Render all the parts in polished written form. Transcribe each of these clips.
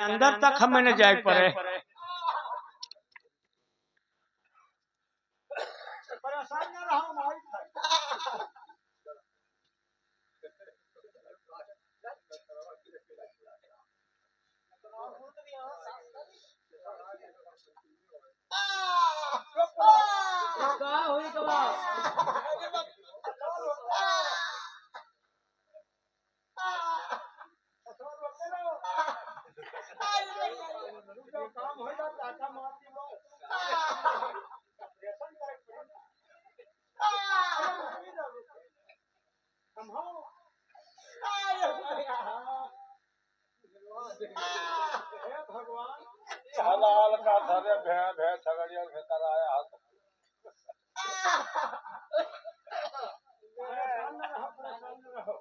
अंदर तक हमें न जाए पड़े। परेशान न रहो भाई। काम हो जाता था मारती वो हम हो हे भगवान हलाल का धरे भे भे छगड़िया भीतर आया हाथ परेशान न रहो।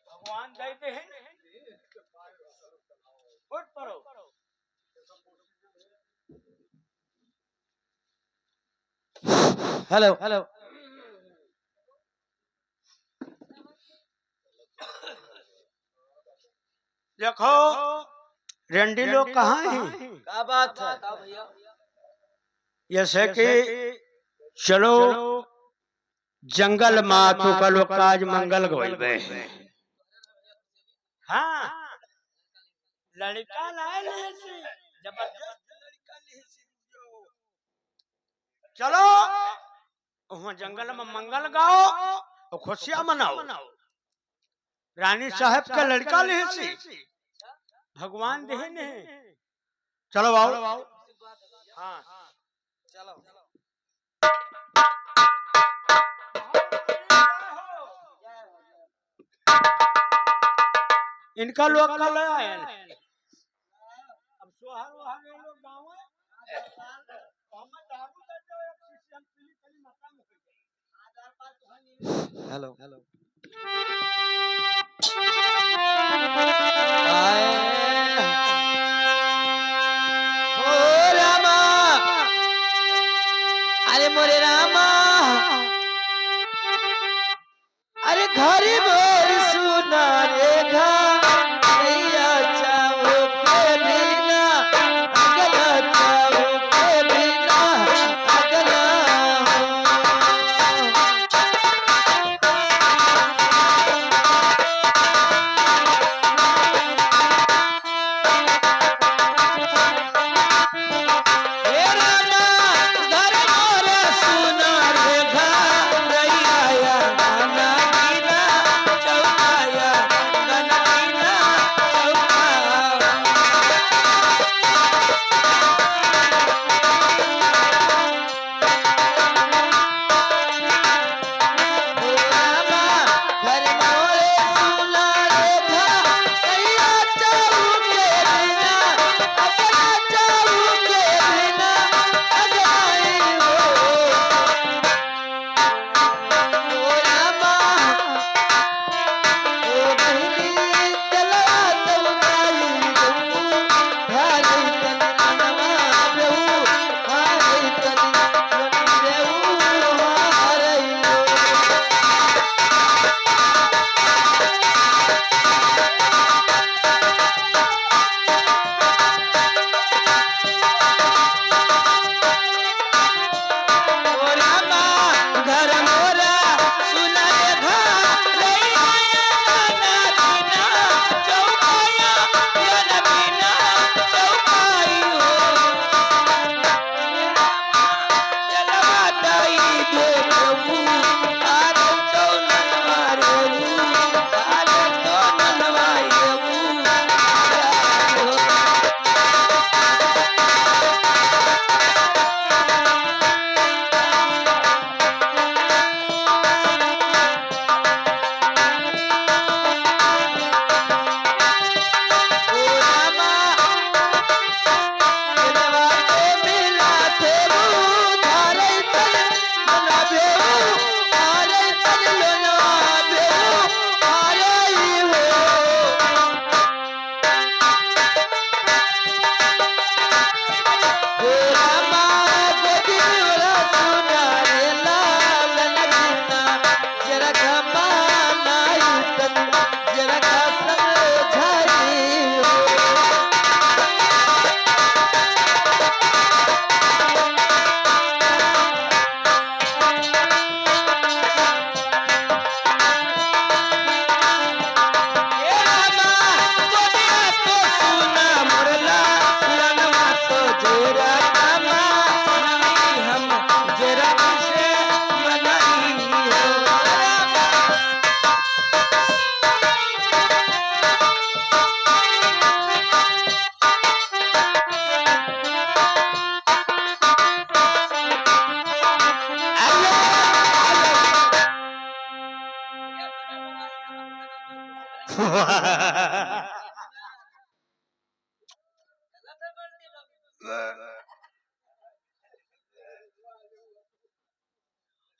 भगवान देते हैं उठ पड़ो। हेलो हेलो देखो रंडी लोग कहाँ हैं? क्या बात है भैया? जैसे कि चलो जंगल माथु का लोग काज मंगल गोइबे। हाँ लड़का लाए लिए सी जबरदस्त लड़का लिए सी जो चलो वहाँ जंगल में मंगल गाओ और खुशियां मनाओ। रानी साहब का लड़का लिए सी भगवान दे ने चलो आओ। हाँ चलो इनका लोग कल आए अब सोहर वहर ये लोग गाँव है हम दारू का जो एक सिस्टम पीली पीली माता में हो गई आधार कार्ड तो है नहीं। हेलो हेलो ओ रामा अरे मोरे रामा अरे घर मोर सुना रे घरिया चाहो के बिना अगला चाहो के बिना अगला हे रामा घर मोर सुना रे घरिया या गाना गिरा चौकाया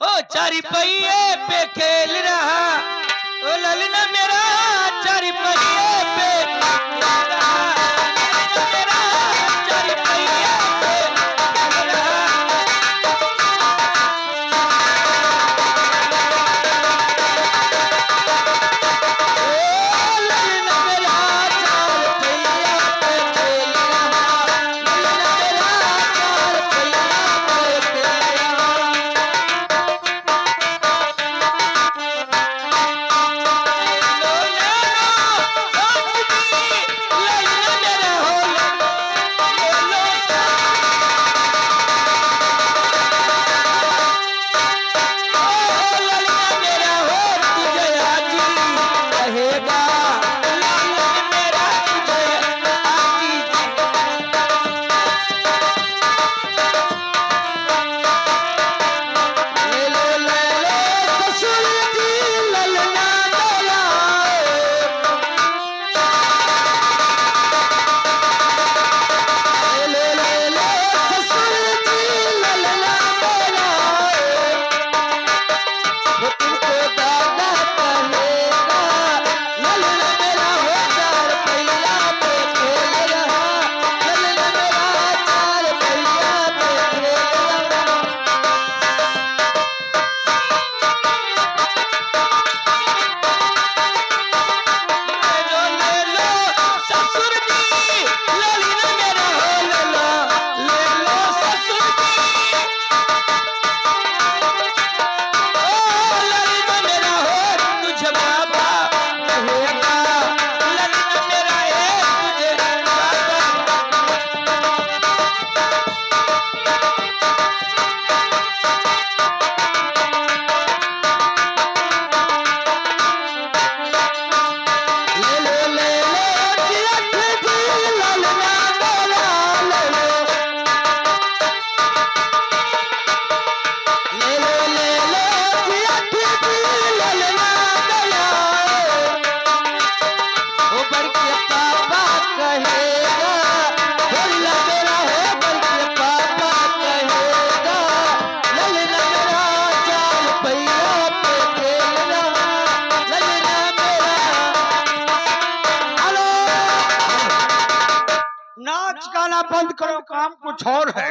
ओ चारी पहिए पे खेल रहा ओ ललना मेरा चारी पहिए पे खेल रहा ललना मेरा चारी पहिए पे खेल रहा नाच गाना बंद करो, काम कुछ और है।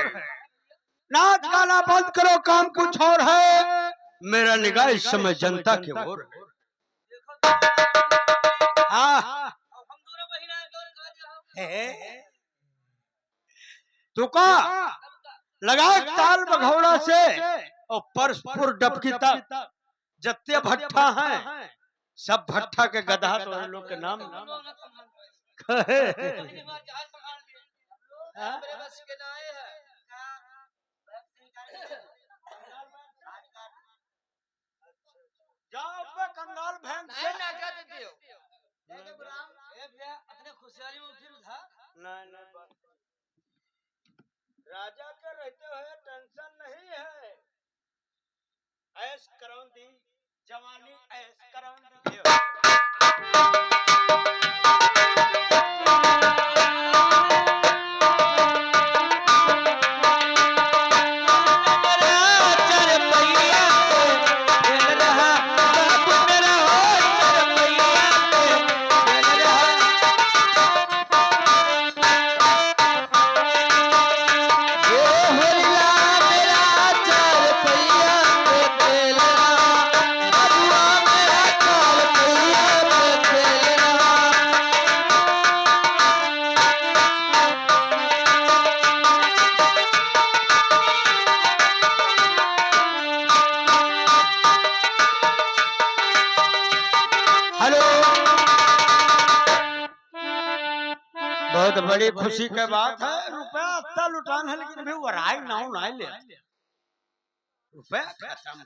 नाच गाना बंद करो, काम कुछ और है। मेरा निगाह इस समय जनता की ओर है। तो का लगा ताल बघौड़ा से और परसपुर डबकी तक जत्ते भट्ठा हैं सब भट्ठा के गधा तो उन लोग के नाम जाओ पे कंगाल भैंस से नाचा देते हो अपने खुशहाली में फिर उठा नहीं राजा के रहते हुए टेंशन नहीं है। ऐश करौन दी जवानी ऐश करौन दी बहुत बड़ी खुशी के बात है। रुपया अत्ता लुटान है लेकिन भी वराई नाव ना ले रुपया खत्म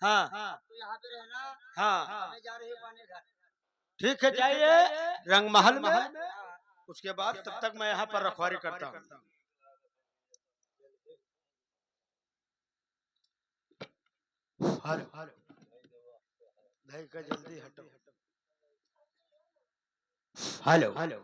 हाँ यहाँ पे रहना हाँ जा रही पानी घर ठीक है जाइए रंगमहल में। उसके बाद तब तक मैं यहाँ पर रखवारी करता हूँ। भाई का जल्दी हटो। हेलो हेलो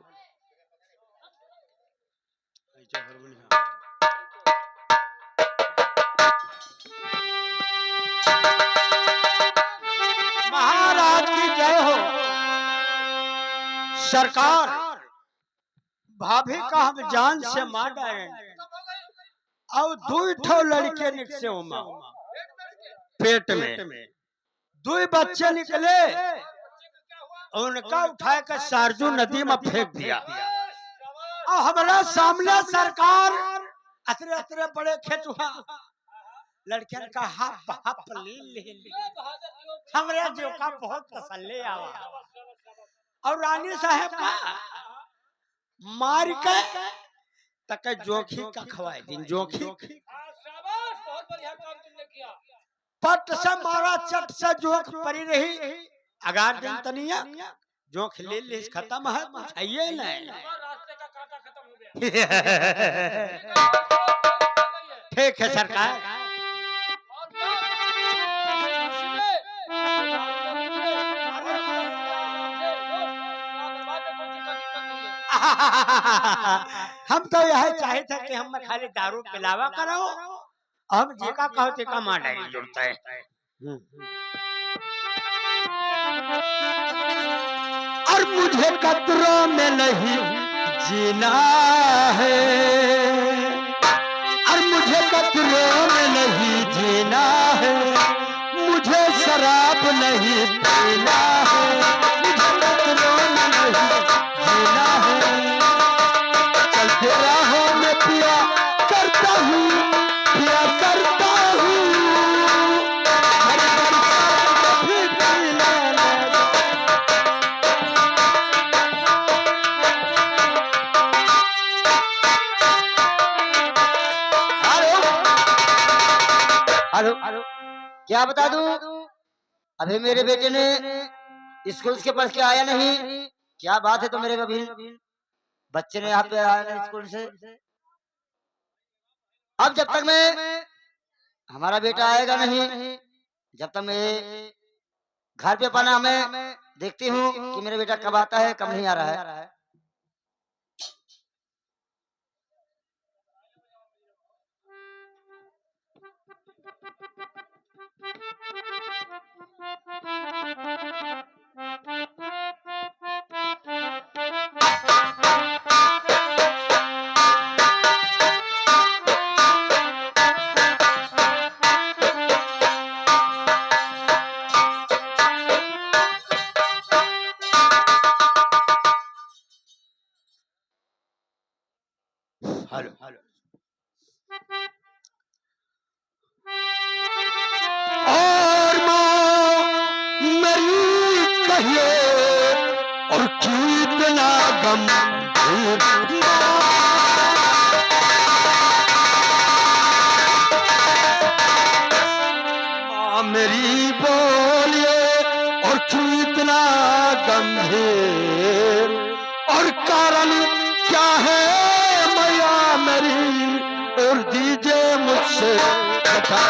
सरकार भाभी का हम जान से मार डाले और 2 ठो लड़के निकसे उमा पेट में 2 बच्चे निकले, उनका उठा कर सारजू नदी में फेंक दिया। और हमारा सामने सरकार अतरे अतरे बड़े खेचुआ लड़कियन का हाफ हाफ ले हमरा जो का बहुत तसल्ली आवा। और रानी साहब का मार के तक जोखी का खवाए दिन जोखी पट से मारा चट से जोख परी रही। अगार दिन तनिया जोख ले खत्म है कुछ है ये नहीं। ठीक है सरकार। हम तो यह चाहे थे कि हम खाली दारू पिलावा करो, हम जेका कहो तेका मार डाली जुड़ता है। और मुझे कतरों में नहीं जीना है, और मुझे कतरों में नहीं जीना है, मुझे शराब नहीं पीना है, मुझे कतरों में नहीं जीना है। चलते राहों में पिया करता हूँ, पिया करता हूँ, हर बरसात भी पी लेना। हेलो, क्या बता दूं? अभी मेरे बेटे ने स्कूल के पढ़ के आया नहीं। क्या बात है? तो मेरे अभी बच्चे ने यहाँ पे आया नहीं स्कूल से। अब जब तक मैं हमारा बेटा आएगा नहीं, जब तक मैं घर पे अपना मैं देखती हूँ कि मेरा बेटा कब आता है कब नहीं आ रहा है। Hello hello. और माँ मेरी कहिए और क्यों इतना गम, माँ मेरी बोलिए और क्यों इतना गंभीर, और कारण क्या है मैया मेरी, और दीजिए मुझसे बता।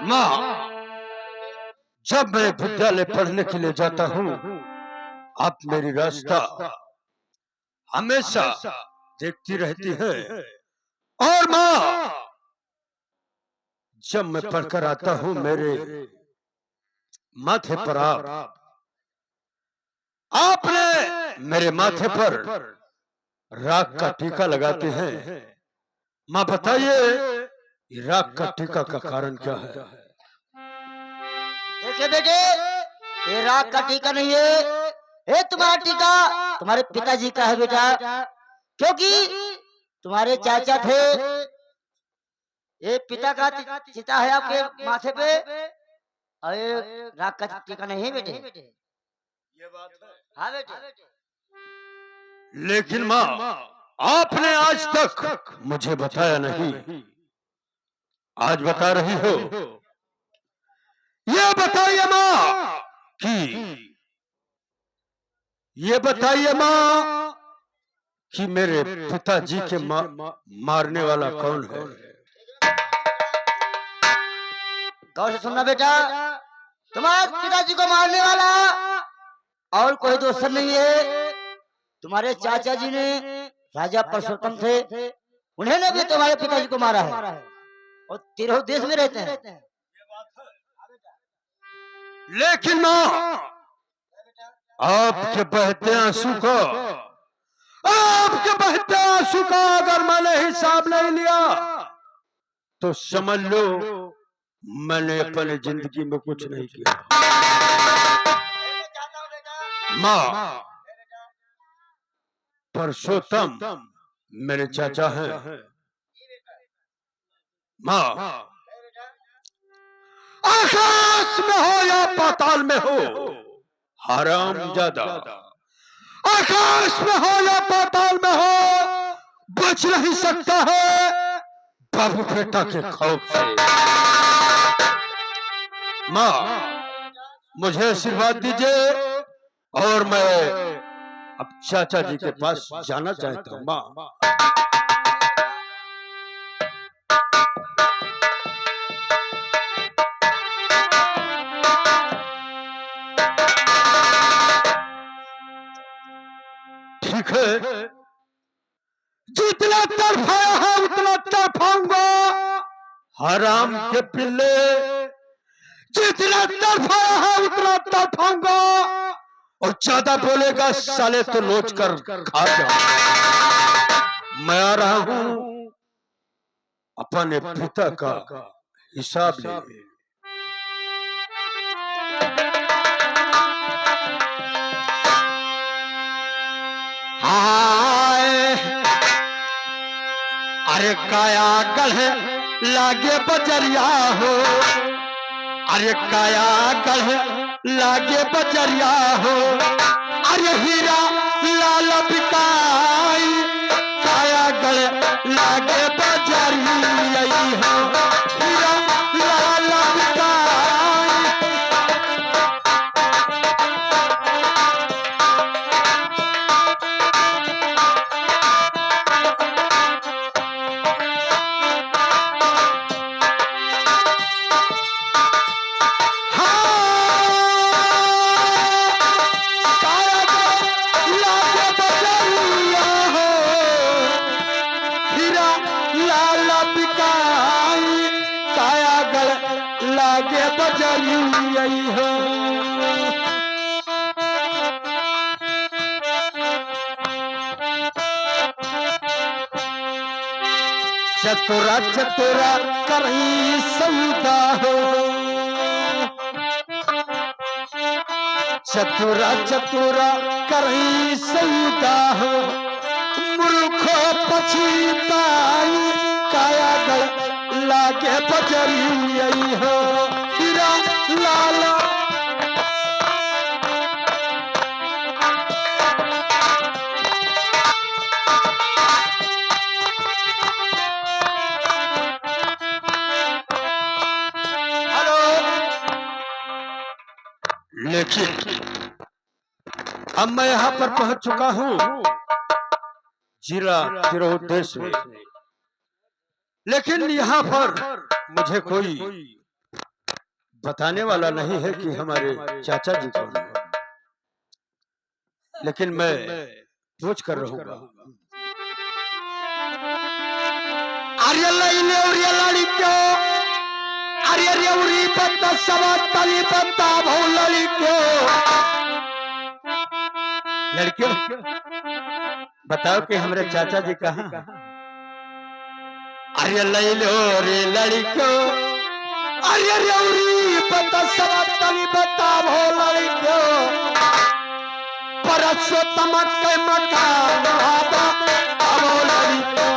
माँ जब मैं विद्यालय पढ़ने के लिए जाता हूँ, आप मेरी रास्ता हमेशा देखती रहती है। और माँ जब मैं पढ़कर आता हूँ, मेरे माथे पर आपने मेरे माथे पर राख का टीका लगाते हैं। माँ बताइए ये राख का टीका का कारण क्या है? देखिए बेटे, ये राख का टीका नहीं है, ये तुम्हारा टीका तुम्हारे पिताजी का है बेटा, क्योंकि तुम्हारे चाचा थे। ये पिता का चिता है आपके माथे पे, और ये राख का टीका नहीं है बेटे। ये बात है। हाँ बेटे। लेकिन माँ आपने आज तक मुझे बताया नहीं, आज बता रही हो। ये बताइए माँ कि ये बताइए माँ कि मेरे पिताजी के मारने वाला कौन है? गौर से सुनना बेटा, तुम्हारे पिताजी को मारने वाला और कोई दूसरा नहीं है। तुम्हारे चाचा जी ने राजा परशुराम थे, उन्होंने भी तुम्हारे पिताजी को मारा है। और तेरह देश में रहते हैं। ये बात है। आगे जा। लेकिन माँ, आपके बहते आंसू को, आपके बहते आंसू का अगर मैंने हिसाब नहीं लिया तो समझ लो मैंने अपनी जिंदगी में कुछ नहीं किया। माँ, पुरुषोत्तम मेरे चाचा हैं। माँ, आकाश में हो या पाताल में हो, हराम ज्यादा, आकाश में हो या पाताल में हो, बच नहीं सकता है बाबू बेटा के खौफ से। माँ, मुझे आशीर्वाद दीजिए और मैं अब चाचा जी के पास जाना चाहता हूँ। माँ, ठीक है, जितना तड़फाया है उतना तड़फाऊंगा। हराम के पिल्ले, जितना तड़फाया है उतना तड़फाऊंगा, और ज्यादा बोलेगा साले तो नोच कर खा जाऊंगा। मैं आ रहा हूं अपने पिता का हिसाब लेने। हाय, अरे काया गढ़ लागे बजरिया हो, अरे काया गढ़ लागे बजरिया हो, अरे हीरा लाल बिकाई, काया गढ़ लागे बजरिया हो, हीरा लाल बिकाई। लागे बजरिया हो, चतुरा चतुरा करही सौदा हो, चतुरा चतुरा करही सौदा हो, मूर्खो पछताई, काया गढ़ लागे बजरिया हो, हीरा लाला। हेलो, लेकिन अब मैं यहाँ पर पहुंच चुका हूँ जिला तिरोदेश में, लेकिन यहाँ पर मुझे कोई बताने वाला नहीं है कि हमारे चाचा जी कौन है, लेकिन मैं पूछ कर रहूंगा। अरे लड़ी क्यों, अरे रेवड़ी पत्ता सवा तली पत्ता भौ लड़ी क्यों, लड़कियों बताओ कि हमारे चाचा जी कहाँ हैं? अरे लई लो रे लड़कियों, अरे रेवड़ी पत्ता सवा तली पत्ता भौ लड़ी क्यों, परसोत्तम के मकान आबा भौ लड़ी क्यों।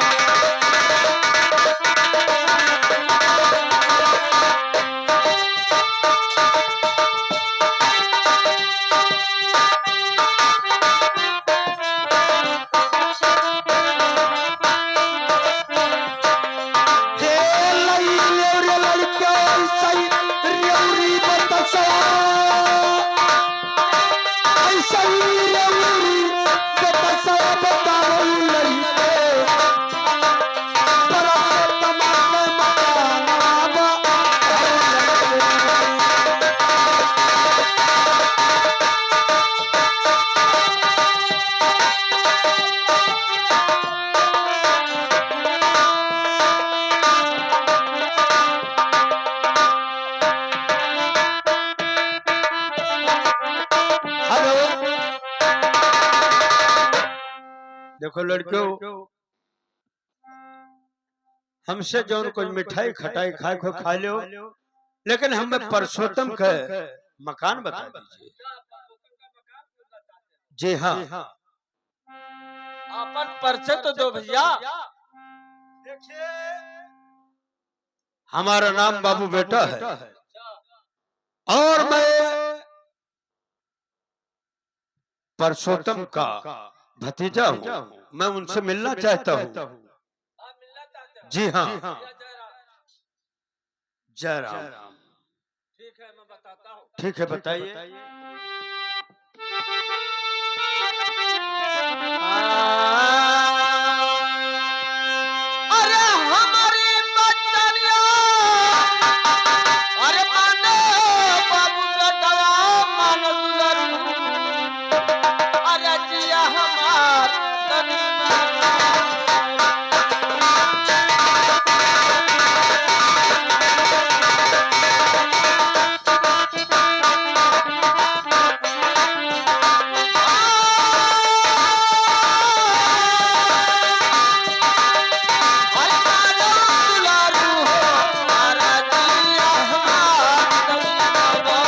देखो लड़कियों, हमसे जो कुछ मिठाई खटाई खाए को खा लो, लेकिन हमें परसोत्तम के मकान बता दीजिए। जी हाँ, अपन परिचय तो दो भैया। देखिए हमारा नाम बाबू बेटा है और मैं परसोत्तम का भतीजा हूँ। मैं उनसे मिलना चाहता हूँ। जी हाँ, जय राम। ठीक है, मैं बताता हूँ। ठीक है, बताइए। अरे हमारी बचनिया, अरे मानो बाबू बेटा मानो दुलरू, अरे जिया हमार अरे मानो दुलरू हो, अरे जिया हमार दुलरू।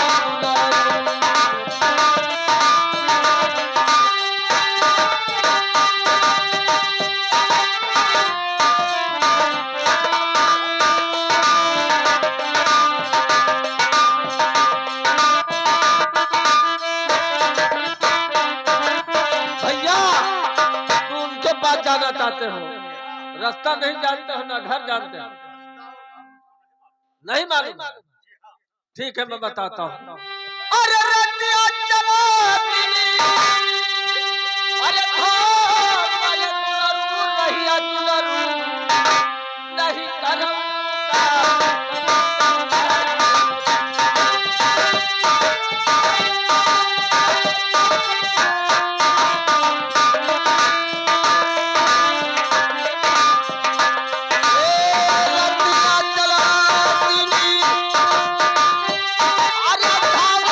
भैया, तुम उनके पास जाना चाहते हो, रास्ता नहीं जानते हो ना घर जानते हो, नहीं मालूम? ठीक है, मैं बताता हूँ। अरे रतिया चलो दिली, अरे भाग वाले दुलरू, रहिया दुलरू, नहीं करम रतिया चला दिली, अरे भाग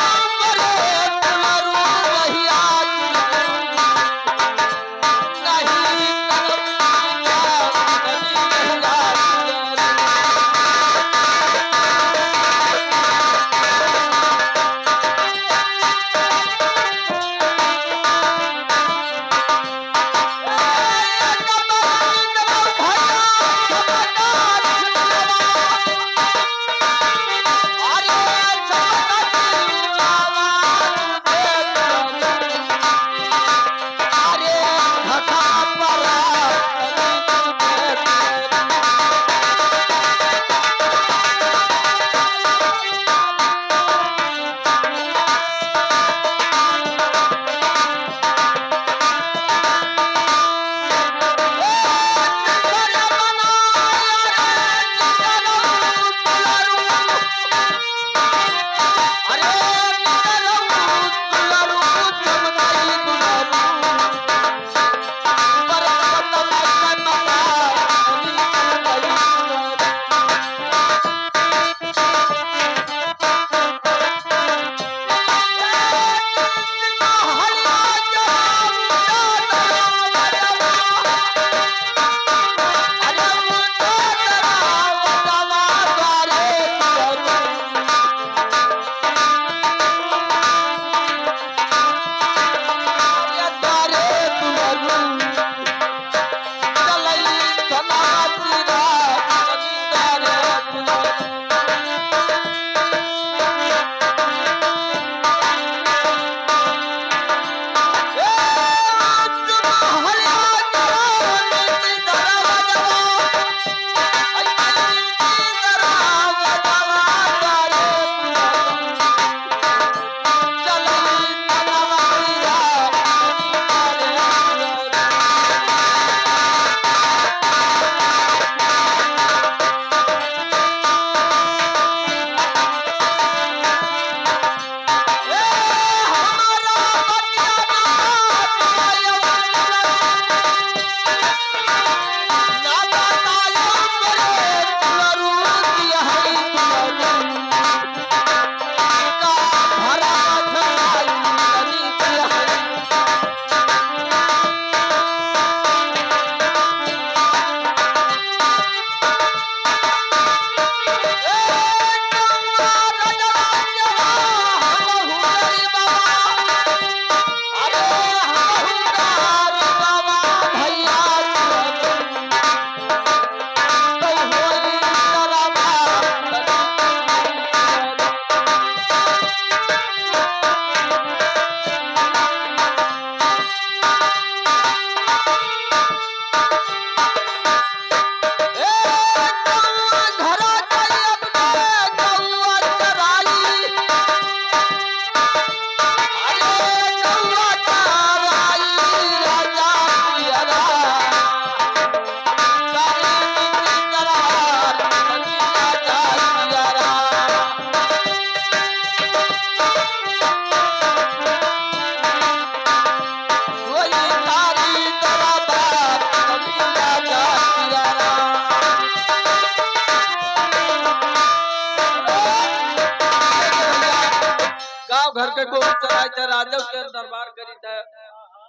के गोली चलाए थे राजा के दरबार करी थे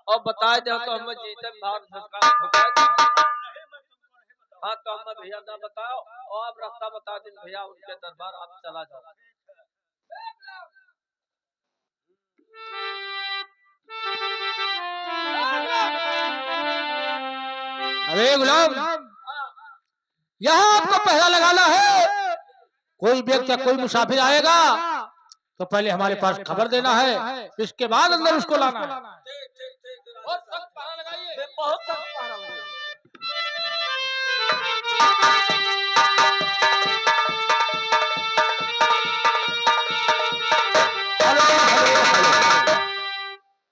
और बताए दे तो हम जीते भाग हाँ तो हम भैया ना बताओ और आप रास्ता बता दिन भैया उनके दरबार आप चला जाओ। अरे गुलाम, यहाँ आपको पहरा लगाना है। कोई व्यक्ति कोई मुसाफिर आएगा तो पहले हमारे पास खबर देना है, इसके बाद अंदर उसको लाना है। बहुत सख्त पहरा लगाइए, बहुत सख्त पहरा लगाइए।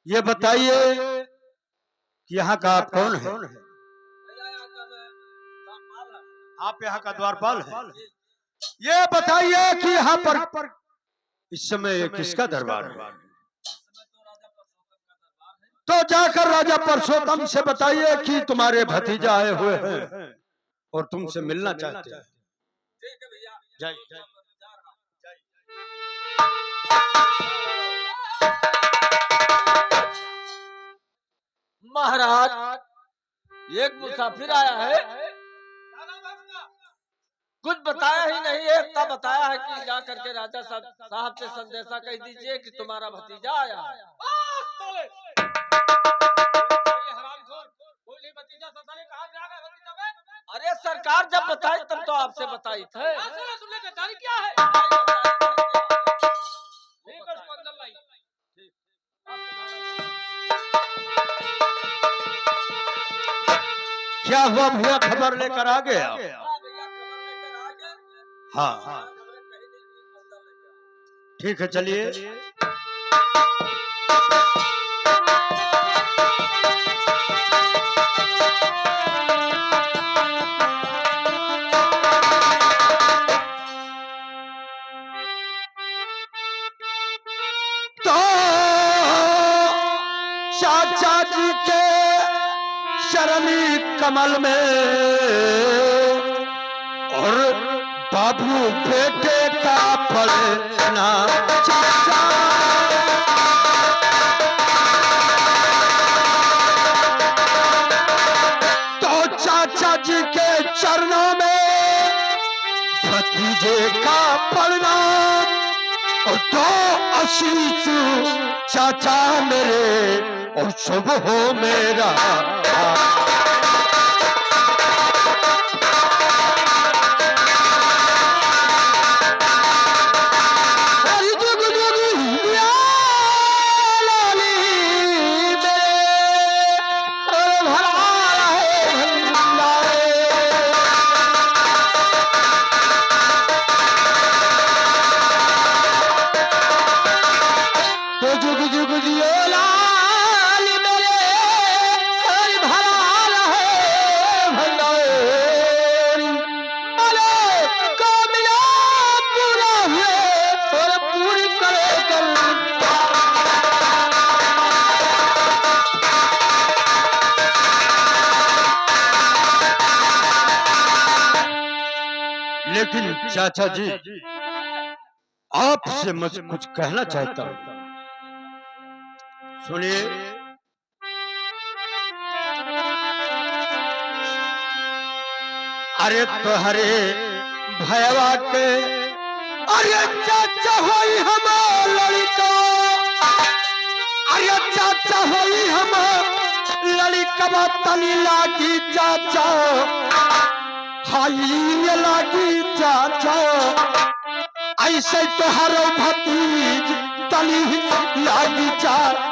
ये बताइए कि यहाँ का आप कौन है? आप यहाँ का द्वारपाल है। ये बताइए कि यहाँ पर इस समय किसका दरबार है? तो जाकर राजा परसोत्तम से बताइए कि तुम्हारे भतीजा आए हुए हैं और तुमसे मिलना चाहते हैं। जाइए। महाराज एक मुसाफिर आया है, कुछ बताया ही नहीं है, इतना बताया है कि जा करके राजा साहब से संदेशा कह दीजिए कि तुम्हारा भतीजा आया है। अरे सरकार जब बताई तब तो आपसे बताई थे। क्या है? क्या हुआ भैया, खबर लेकर आ गए आप? हाँ ठीक है, चलिए। तो चाचा जी के शरणी कमल में और बाबू बेटे का पलना चाचा, तो चाचा जी के चरणों में भतीजे का पलना और दो आशीष चाचा मेरे और शुभ हो मेरा। लेकिन चाचा जी आपसे मैं कुछ कहना चाहता हूं, सुनिए। अरे तोहरे भयवा के अरे चाचा होई हम लड़का, अरे चाचा होई हम लड़का तनी लागी चाचा, हाई लागी चाचा, ऐसे तोहरो भतीज तनी लागी चाचा।